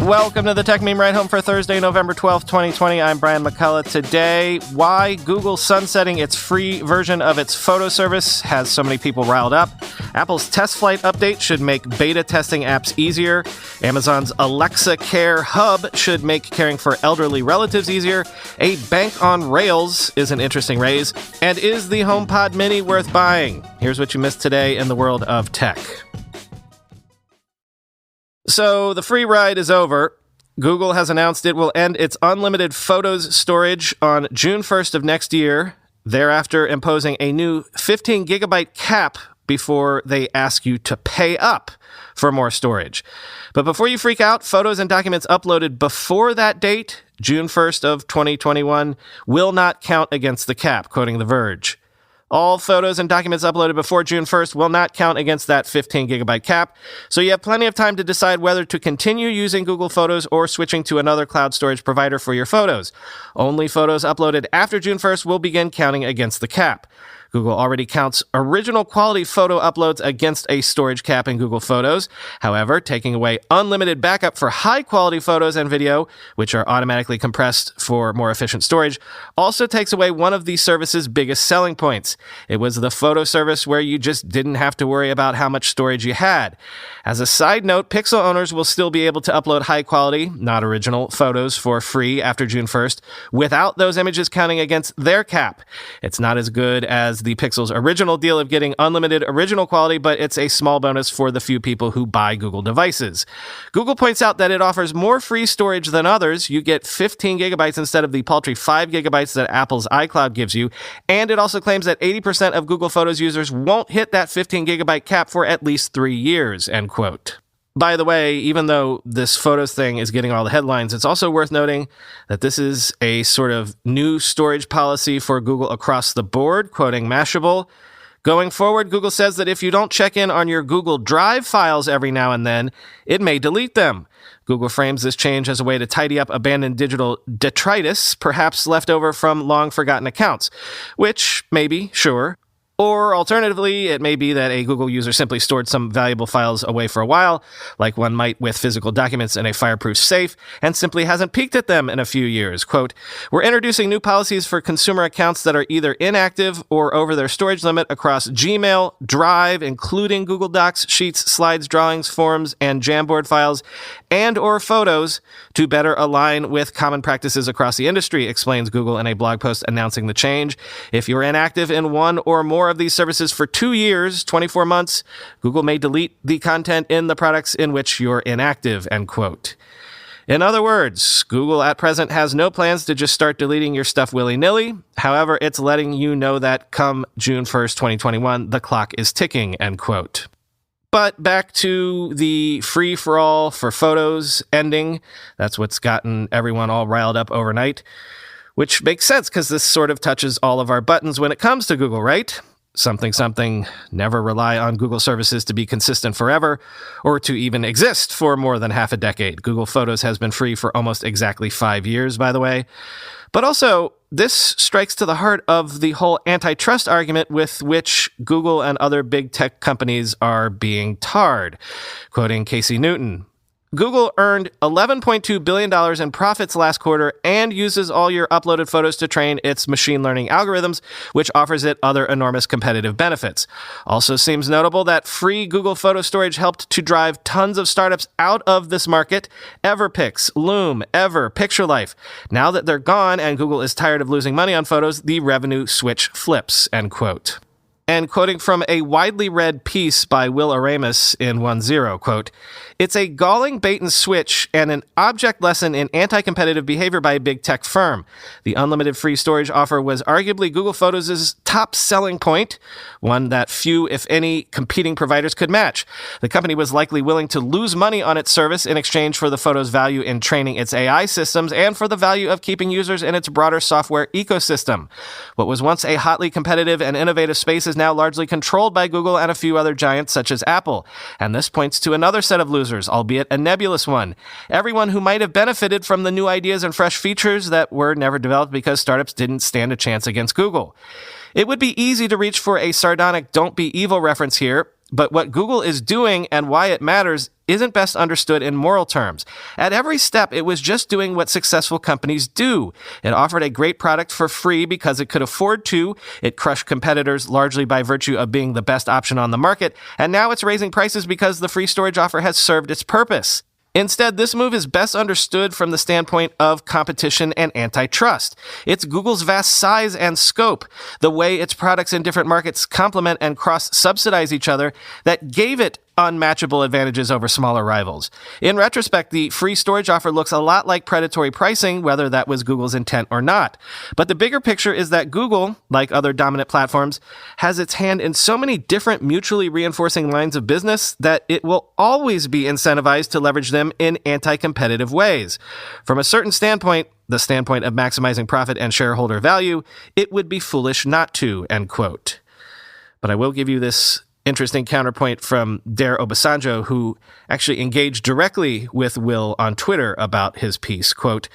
Welcome to the Tech Meme Ride Home for Thursday, November 12th, 2020. I'm Brian McCullough. Today, why Google sunsetting its free version of its photo service has so many people riled up. Apple's test flight update should make beta testing apps easier. Amazon's Alexa Care Hub should make caring for elderly relatives easier. A bank on rails is an interesting raise. And is the HomePod Mini worth buying? Here's what you missed today in the world of tech. So the free ride is over. Google has announced it will end its unlimited photos storage on June 1st of next year, thereafter imposing a new 15 gigabyte cap before they ask you to pay up for more storage. But before you freak out, photos and documents uploaded before that date, June 1st of 2021, will not count against the cap, quoting The Verge. All photos and documents uploaded before June 1st will not count against that 15 gigabyte cap, so you have plenty of time to decide whether to continue using Google Photos or switching to another cloud storage provider for your photos. Only photos uploaded after June 1st will begin counting against the cap. Google already counts original quality photo uploads against a storage cap in Google Photos. However, taking away unlimited backup for high-quality photos and video, which are automatically compressed for more efficient storage, also takes away one of the service's biggest selling points. It was the photo service where you just didn't have to worry about how much storage you had. As a side note, Pixel owners will still be able to upload high-quality, not original, photos for free after June 1st without those images counting against their cap. It's not as good as the Pixel's original deal of getting unlimited original quality, but it's a small bonus for the few people who buy Google devices. Google points out that it offers more free storage than others. You get 15 gigabytes instead of the paltry 5 gigabytes that Apple's iCloud gives you, and it also claims that 80% of Google Photos users won't hit that 15 gigabyte cap for at least 3 years, end quote. By the way, even though this photos thing is getting all the headlines, it's also worth noting that this is a sort of new storage policy for Google across the board, quoting Mashable. Going forward, Google says that if you don't check in on your Google Drive files every now and then, it may delete them. Google frames this change as a way to tidy up abandoned digital detritus, perhaps left over from long-forgotten accounts, which, maybe, sure. Or alternatively, it may be that a Google user simply stored some valuable files away for a while, like one might with physical documents in a fireproof safe, and simply hasn't peeked at them in a few years. Quote, "We're introducing new policies for consumer accounts that are either inactive or over their storage limit across Gmail, Drive, including Google Docs, Sheets, Slides, Drawings, Forms, and Jamboard files, and or Photos to better align with common practices across the industry," explains Google in a blog post announcing the change. If you're inactive in one or more of these services for 2 years, 24 months, Google may delete the content in the products in which you're inactive, end quote. In other words, Google at present has no plans to just start deleting your stuff willy-nilly. However, it's letting you know that come June 1st, 2021, the clock is ticking, end quote. But back to the free-for-all for photos ending. That's what's gotten everyone all riled up overnight, which makes sense because this sort of touches all of our buttons when it comes to Google, right? Something, never rely on Google services to be consistent forever or to even exist for more than half a decade. Google Photos has been free for almost exactly 5 years, by the way. But also, this strikes to the heart of the whole antitrust argument with which Google and other big tech companies are being tarred. Quoting Casey Newton, Google earned $11.2 billion in profits last quarter and uses all your uploaded photos to train its machine learning algorithms, which offers it other enormous competitive benefits. Also seems notable that free Google photo storage helped to drive tons of startups out of this market. Everpix, Loom, Ever, PictureLife. Now that they're gone and Google is tired of losing money on photos, the revenue switch flips, end quote. And quoting from a widely read piece by Will Aramis in 1.0, quote, "It's a galling bait and switch and an object lesson in anti-competitive behavior by a big tech firm. The unlimited free storage offer was arguably Google Photos' top selling point, one that few, if any, competing providers could match. The company was likely willing to lose money on its service in exchange for the Photos' value in training its AI systems and for the value of keeping users in its broader software ecosystem. What was once a hotly competitive and innovative space is now largely controlled by Google and a few other giants such as Apple. And this points to another set of losers, albeit a nebulous one. Everyone who might have benefited from the new ideas and fresh features that were never developed because startups didn't stand a chance against Google. It would be easy to reach for a sardonic don't be evil reference here. But what Google is doing and why it matters isn't best understood in moral terms. At every step, it was just doing what successful companies do. It offered a great product for free because it could afford to. It crushed competitors largely by virtue of being the best option on the market. And now it's raising prices because the free storage offer has served its purpose. Instead, this move is best understood from the standpoint of competition and antitrust. It's Google's vast size and scope, the way its products in different markets complement and cross-subsidize each other, that gave it unmatchable advantages over smaller rivals. In retrospect, the free storage offer looks a lot like predatory pricing, whether that was Google's intent or not. But the bigger picture is that Google, like other dominant platforms, has its hand in so many different mutually reinforcing lines of business that it will always be incentivized to leverage them in anti-competitive ways. From a certain standpoint, the standpoint of maximizing profit and shareholder value, it would be foolish not to, end quote. But I will give you this interesting counterpoint from Dare Obasanjo, who actually engaged directly with Will on Twitter about his piece. Quote,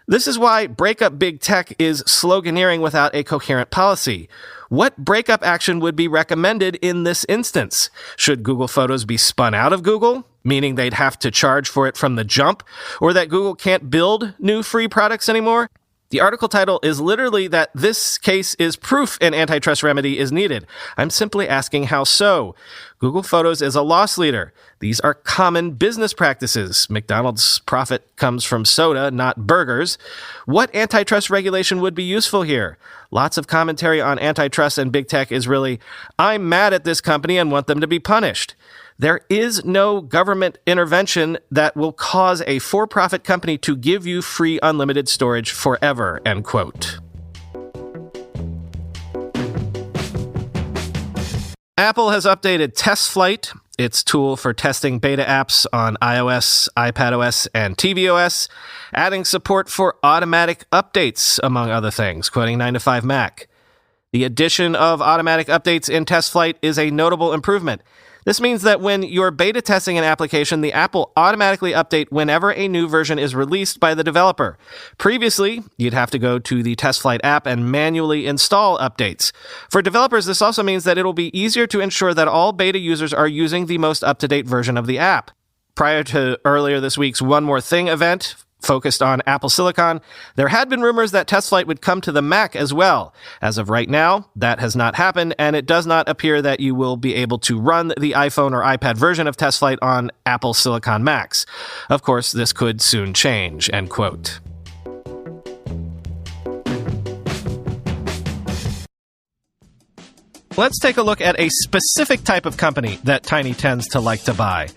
"This is why breakup big tech is sloganeering without a coherent policy. What breakup action would be recommended in this instance? Should Google Photos be spun out of Google, meaning they'd have to charge for it from the jump, or that Google can't build new free products anymore? The article title is literally that this case is proof an antitrust remedy is needed. I'm simply asking how so. Google Photos is a loss leader. These are common business practices. McDonald's profit comes from soda, not burgers. What antitrust regulation would be useful here? Lots of commentary on antitrust and big tech is really, I'm mad at this company and want them to be punished. There is no government intervention that will cause a for-profit company to give you free unlimited storage forever, end quote. Apple has updated TestFlight, its tool for testing beta apps on iOS, iPadOS, and tvOS, adding support for automatic updates, among other things, quoting 9to5Mac. The addition of automatic updates in TestFlight is a notable improvement. This means that when you're beta testing an application, the app will automatically update whenever a new version is released by the developer. Previously, you'd have to go to the TestFlight app and manually install updates. For developers, this also means that it'll be easier to ensure that all beta users are using the most up-to-date version of the app. Prior to earlier this week's One More Thing event, focused on Apple Silicon, there had been rumors that TestFlight would come to the Mac as well. As of right now, that has not happened, and it does not appear that you will be able to run the iPhone or iPad version of TestFlight on Apple Silicon Macs. Of course, this could soon change, end quote. Let's take a look at a specific type of company that Tiny tends to like to buy.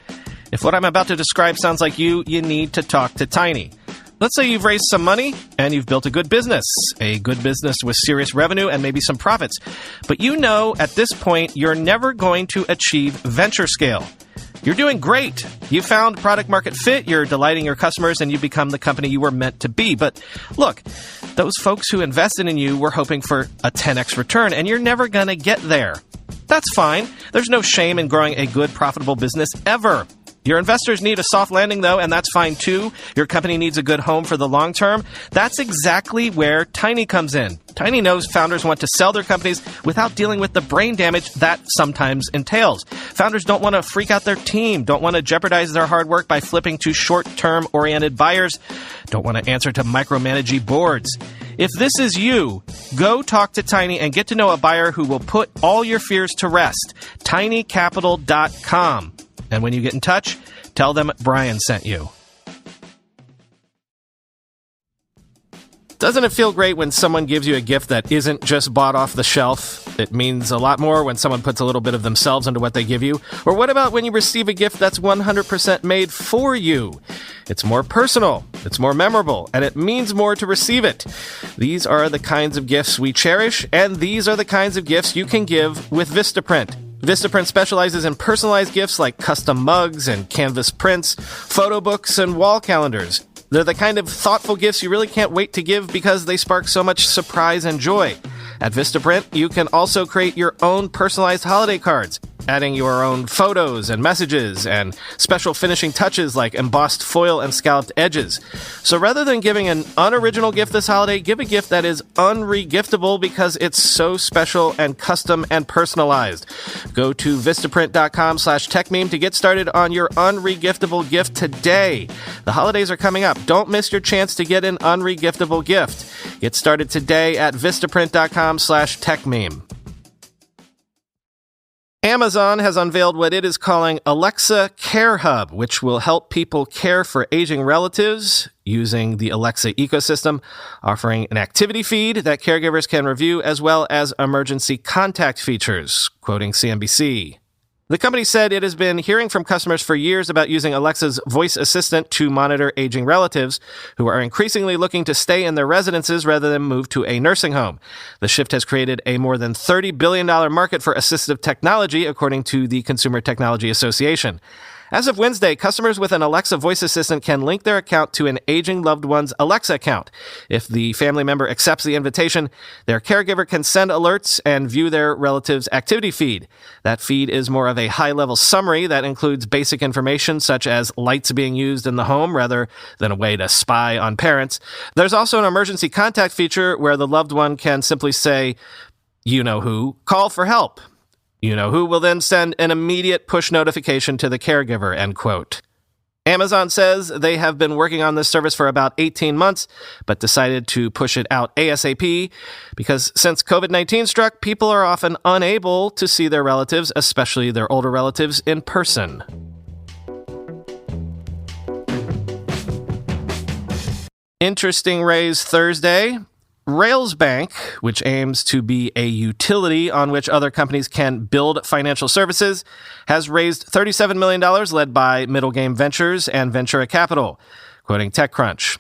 If what I'm about to describe sounds like you need to talk to Tiny. Let's say you've raised some money and you've built a good business with serious revenue and maybe some profits. But you know at this point you're never going to achieve venture scale. You're doing great. You found product market fit, you're delighting your customers, and you become the company you were meant to be. But look, those folks who invested in you were hoping for a 10x return, and you're never going to get there. That's fine. There's no shame in growing a good, profitable business ever. Your investors need a soft landing, though, and that's fine, too. Your company needs a good home for the long term. That's exactly where Tiny comes in. Tiny knows founders want to sell their companies without dealing with the brain damage that sometimes entails. Founders don't want to freak out their team, don't want to jeopardize their hard work by flipping to short-term oriented buyers, don't want to answer to micromanaging boards. If this is you, go talk to Tiny and get to know a buyer who will put all your fears to rest. tinycapital.com. And when you get in touch, tell them Brian sent you. Doesn't it feel great when someone gives you a gift that isn't just bought off the shelf? It means a lot more when someone puts a little bit of themselves into what they give you. Or what about when you receive a gift that's 100% made for you? It's more personal, it's more memorable, and it means more to receive it. These are the kinds of gifts we cherish, and these are the kinds of gifts you can give with Vistaprint. Vistaprint specializes in personalized gifts like custom mugs and canvas prints, photo books, and wall calendars. They're the kind of thoughtful gifts you really can't wait to give because they spark so much surprise and joy. At Vistaprint, you can also create your own personalized holiday cards. adding your own photos and messages and special finishing touches like embossed foil and scalloped edges. So rather than giving an unoriginal gift this holiday, give a gift that is unregiftable because it's so special and custom and personalized. Go to vistaprint.com/techmeme to get started on your unregiftable gift today. The holidays are coming up. Don't miss your chance to get an unregiftable gift. Get started today at vistaprint.com/techmeme. Amazon has unveiled what it is calling Alexa Care Hub, which will help people care for aging relatives using the Alexa ecosystem, offering an activity feed that caregivers can review as well as emergency contact features, quoting CNBC. The company said it has been hearing from customers for years about using Alexa's voice assistant to monitor aging relatives who are increasingly looking to stay in their residences rather than move to a nursing home. The shift has created a more than $30 billion market for assistive technology, according to the Consumer Technology Association. As of Wednesday, customers with an Alexa voice assistant can link their account to an aging loved one's Alexa account. If the family member accepts the invitation, their caregiver can send alerts and view their relative's activity feed. That feed is more of a high-level summary that includes basic information such as lights being used in the home rather than a way to spy on parents. There's also an emergency contact feature where the loved one can simply say, "You know who, call for help." You know who will then send an immediate push notification to the caregiver, end quote. Amazon says they have been working on this service for about 18 months, but decided to push it out ASAP because since COVID-19 struck, people are often unable to see their relatives, especially their older relatives, in person. Interesting raise Thursday. Railsbank, which aims to be a utility on which other companies can build financial services, has raised $37 million led by Middle Game Ventures and Ventura Capital, quoting TechCrunch.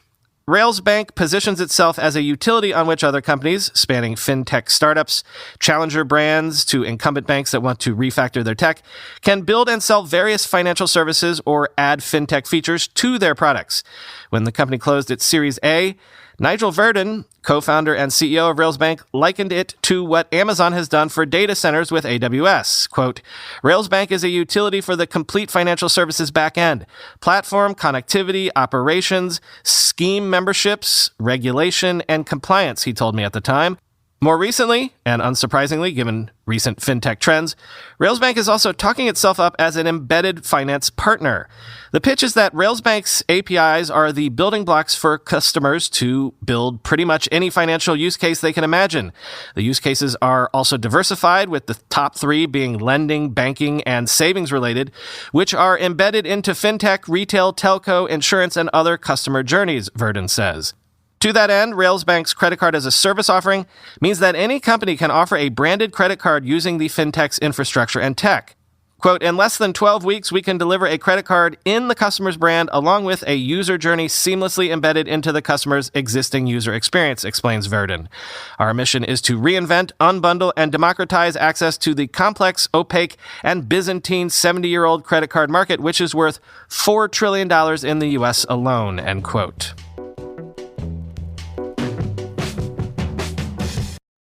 Railsbank positions itself as a utility on which other companies, spanning fintech startups, challenger brands to incumbent banks that want to refactor their tech, can build and sell various financial services or add fintech features to their products. When the company closed its Series A, Nigel Verdon, co-founder and CEO of Railsbank, likened it to what Amazon has done for data centers with AWS. Quote, Railsbank is a utility for the complete financial services backend: platform, connectivity, operations, scheme memberships, regulation, and compliance, he told me at the time. More recently, and unsurprisingly given recent fintech trends, Railsbank is also talking itself up as an embedded finance partner. The pitch is that Railsbank's APIs are the building blocks for customers to build pretty much any financial use case they can imagine. The use cases are also diversified, with the top three being lending, banking, and savings related, which are embedded into fintech, retail, telco, insurance, and other customer journeys, Verdon says. To that end, Railsbank's credit card as a service offering means that any company can offer a branded credit card using the fintech's infrastructure and tech. Quote, in less than 12 weeks, we can deliver a credit card in the customer's brand along with a user journey seamlessly embedded into the customer's existing user experience, explains Verdon. Our mission is to reinvent, unbundle, and democratize access to the complex, opaque, and Byzantine 70-year-old credit card market, which is worth $4 trillion in the U.S. alone, end quote.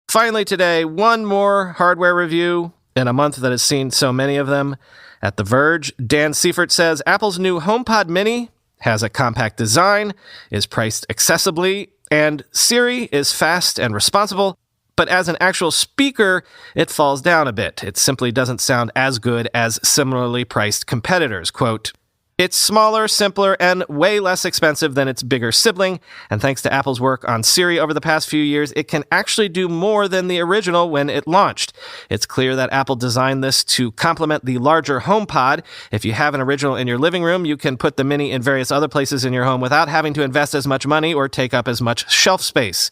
Finally today, one more hardware review in a month that has seen so many of them. At The Verge, Dan Seifert says Apple's new HomePod Mini has a compact design, is priced accessibly, and Siri is fast and responsive, but as an actual speaker, it falls down a bit. It simply doesn't sound as good as similarly priced competitors. Quote, it's smaller, simpler, and way less expensive than its bigger sibling, and thanks to Apple's work on Siri over the past few years, it can actually do more than the original when it launched. It's clear that Apple designed this to complement the larger HomePod. If you have an original in your living room, you can put the Mini in various other places in your home without having to invest as much money or take up as much shelf space.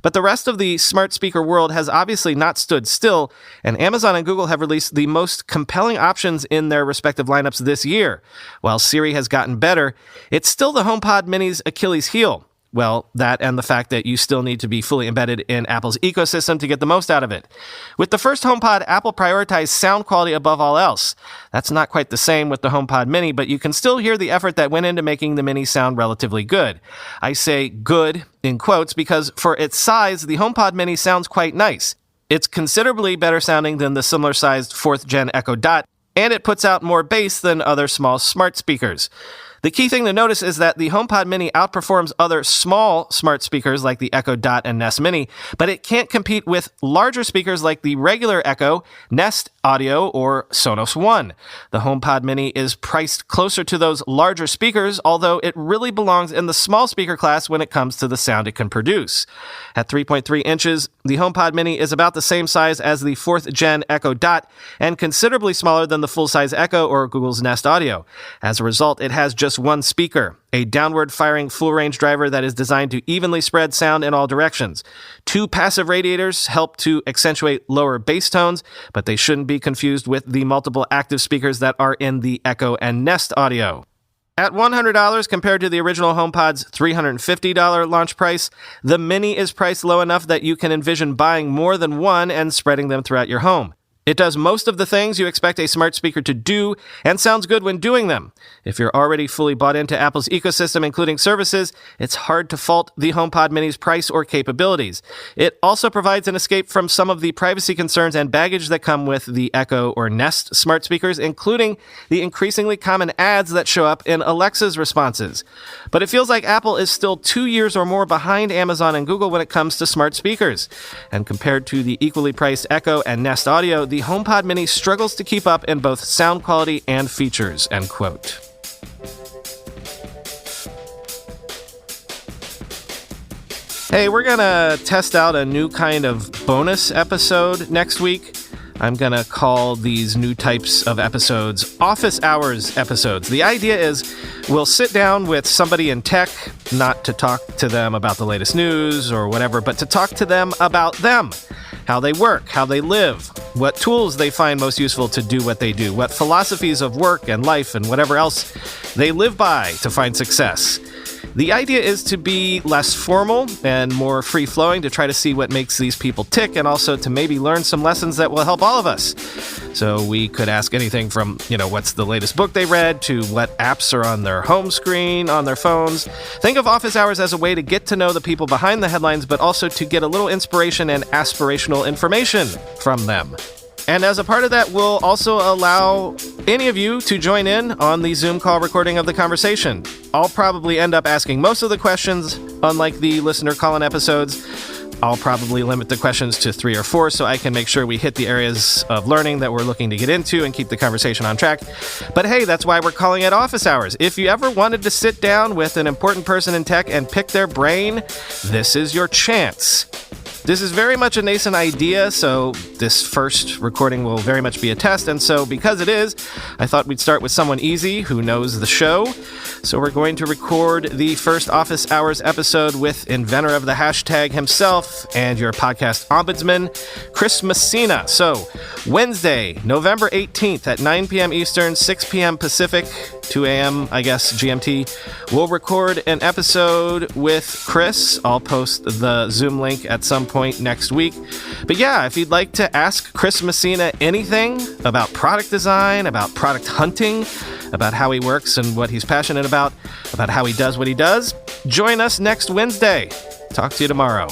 But the rest of the smart speaker world has obviously not stood still, and Amazon and Google have released the most compelling options in their respective lineups this year. While Siri has gotten better, it's still the HomePod Mini's Achilles heel. Well, that and the fact that you still need to be fully embedded in Apple's ecosystem to get the most out of it. With the first HomePod, Apple prioritized sound quality above all else. That's not quite the same with the HomePod Mini, but you can still hear the effort that went into making the Mini sound relatively good. I say good in quotes because for its size, the HomePod Mini sounds quite nice. It's considerably better sounding than the similar-sized 4th-gen Echo Dot, and it puts out more bass than other small smart speakers. The key thing to notice is that the HomePod Mini outperforms other small smart speakers like the Echo Dot and Nest Mini, but it can't compete with larger speakers like the regular Echo, Nest Audio, or Sonos One. The HomePod Mini is priced closer to those larger speakers, although it really belongs in the small speaker class when it comes to the sound it can produce. At 3.3 inches, the HomePod Mini is about the same size as the 4th Gen Echo Dot and considerably smaller than the full-size Echo or Google's Nest Audio. As a result, it has just one speaker, a downward-firing full-range driver that is designed to evenly spread sound in all directions. 2 passive radiators help to accentuate lower bass tones, but they shouldn't be confused with the multiple active speakers that are in the Echo and Nest Audio. At $100 compared to the original HomePod's $350 launch price, the Mini is priced low enough that you can envision buying more than one and spreading them throughout your home. It does most of the things you expect a smart speaker to do and sounds good when doing them. If you're already fully bought into Apple's ecosystem, including services, it's hard to fault the HomePod Mini's price or capabilities. It also provides an escape from some of the privacy concerns and baggage that come with the Echo or Nest smart speakers, including the increasingly common ads that show up in Alexa's responses. But it feels like Apple is still 2 years or more behind Amazon and Google when it comes to smart speakers. And compared to the equally priced Echo and Nest Audio, the HomePod Mini struggles to keep up in both sound quality and features, end quote. Hey, we're going to test out a new kind of bonus episode next week. I'm going to call these new types of episodes office hours episodes. The idea is we'll sit down with somebody in tech, not to talk to them about the latest news or whatever, but to talk to them about them. How they work, how they live, what tools they find most useful to do what they do, what philosophies of work and life and whatever else they live by to find success. The idea is to be less formal and more free-flowing, to try to see what makes these people tick, and also to maybe learn some lessons that will help all of us. So we could ask anything from, what's the latest book they read, to what apps are on their home screen, on their phones. Think of office hours as a way to get to know the people behind the headlines, but also to get a little inspiration and aspirational information from them. And as a part of that, we'll also allow any of you to join in on the Zoom call recording of the conversation. I'll probably end up asking most of the questions, unlike the listener call-in episodes. I'll probably limit the questions to 3 or 4 so I can make sure we hit the areas of learning that we're looking to get into and keep the conversation on track. But hey, that's why we're calling it office hours. If you ever wanted to sit down with an important person in tech and pick their brain, this is your chance. This is very much a nascent idea, so this first recording will very much be a test, and so because it is, I thought we'd start with someone easy who knows the show. So we're going to record the first Office Hours episode with inventor of the hashtag himself and your podcast ombudsman, Chris Messina. So Wednesday, November 18th at 9 p.m. Eastern, 6 p.m. Pacific, 2 a.m., I guess, GMT, we'll record an episode with Chris. I'll post the Zoom link at some point next week. But yeah, if you'd like to ask Chris Messina anything about product design, about product hunting, about how he works and what he's passionate about how he does what he does, join us next Wednesday. Talk to you tomorrow.